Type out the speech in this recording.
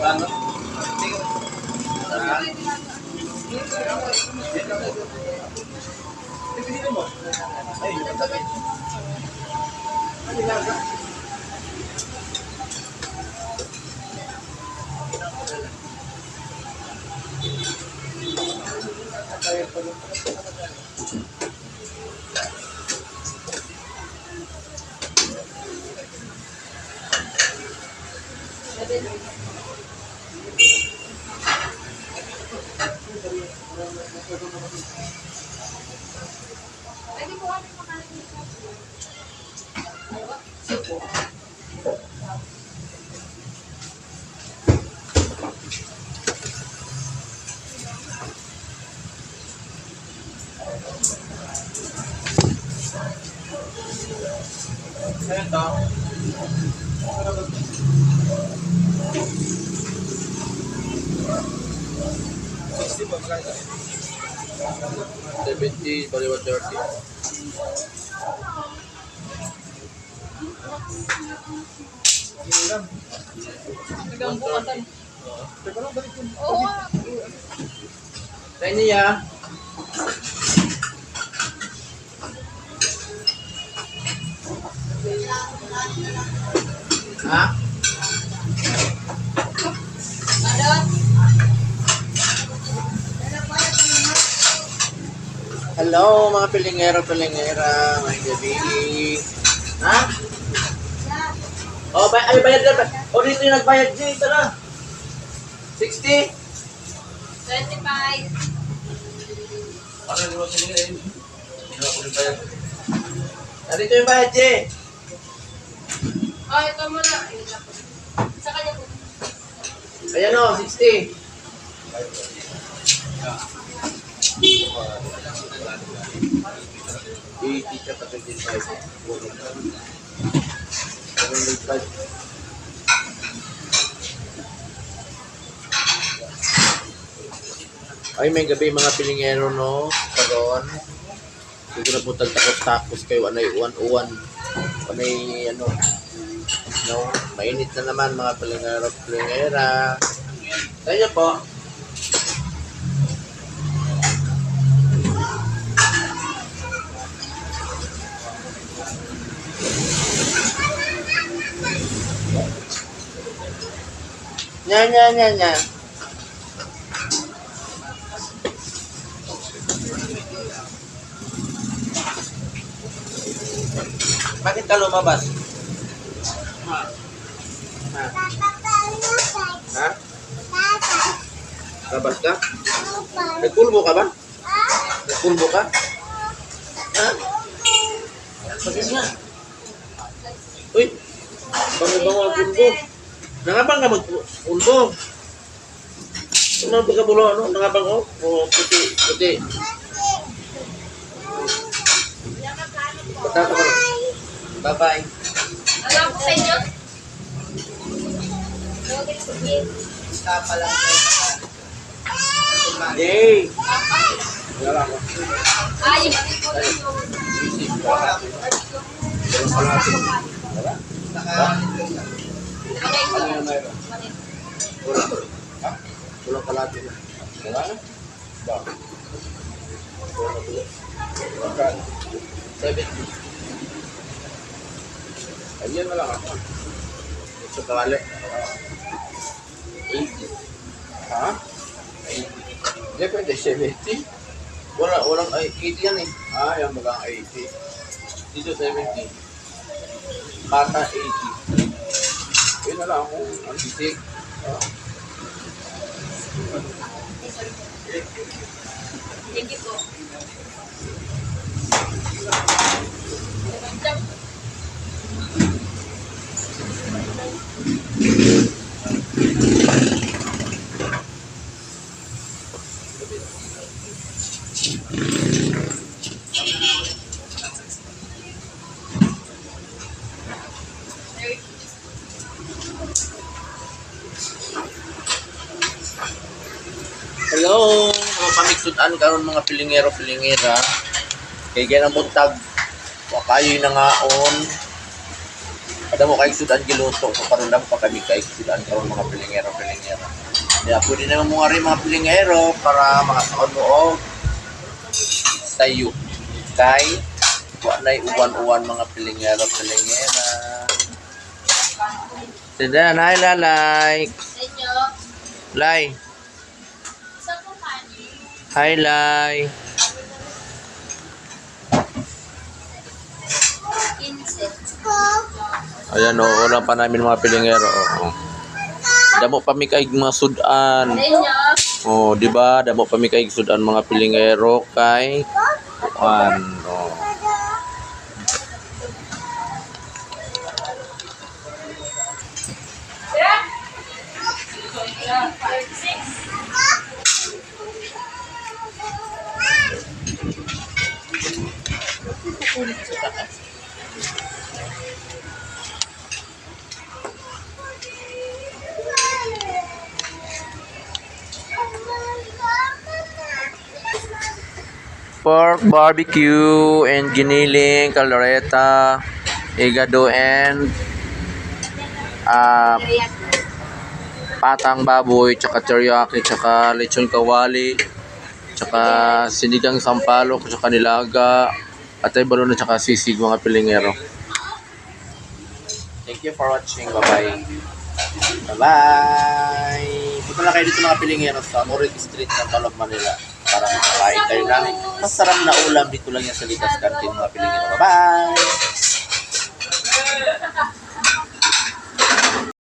Ano? Ito. 60 ba? 70, baliwa 30. Hanggang bukasan. Oo. Tayo niya. Ha? Hello mga pilingera, may gabi. Ha? Oh, ay bayad na. Oh, dito yung nagbayad dito na. 60? 25. Ano yung grocery nila yun? Hindi na ako nagbayad. Dito yung bayad, Jay. Oh, ito muna. Sa kanya po. Ayan o, 60. Teacher pa 25. Ay, may gabi mga pilingero, no? Karoon. Hindi ko na po tagtakos-takos kayo. Anay, uwan-uwan. Anay, ano. No? Mainit na naman mga pilingero, pilingera. Kaya po. Nya. Bakit ka lumabas? Ha? Labas ka? Nagpulbo ka ba? Nagpulbo ka? Ha? Bakit nga? Uy! Bango-bango ang pulbo. Nangabang ka magpulbo? Ano ba ka pulo? Ano? Nangabang ko? O puti. Bata ka ba? Bye-bye. Alam ko sa inyo? Tapa lang. Yay! Wala ko. Ay! Ano yung mayroon? Ha? Kulang kalati na. Wala na? Ba? Kulang 70. Ayan na lang ako. Ito kawali. 80. Ha? 80. Hindi pwede 70. Walang 80 yan eh. Ah, yan bagang 80. Dito 70. Bata 80. Yun na lang ako. Ang titik. Thank you po. Hello, mga pamiksutan karon mga pilingero-pilingera. Kay ganang buntag, wakayoy na ngaon. damo kay sudan giluto so karon lang pa kami kay sudan karon mga pilingero. Kaya pwede naman mga rin mga pilingero para mga kaon sayo kay walay uwan-uwan mga pilingera. Tindahan, hi Lalay. Sa inyo. Lay. Isa po kanin. Hi Lay. 15. Ayan o, wala pa namin mga pilingero. Damo pa mi kay mga sudan. Sa inyo. Oh, di ba? Damo pa mi kay sudan mga pilingero kay kuan. Oh. Pork barbecue and giniling, caldereta, higado and patang baboy, tsaka teriyaki, tsaka lechon kawali, tsaka sinigang sampalok, tsaka nilaga, atay balon at tsaka sisig mga pilingero. Thank you for watching. Bye-bye. Bye-bye. Punta lang kayo dito mga pilingero sa Morig Street ng Palop, Manila para makakain kayo namin. Masarap na ulam dito lang yan sa Litas Canteen mga pilingero. Bye-bye.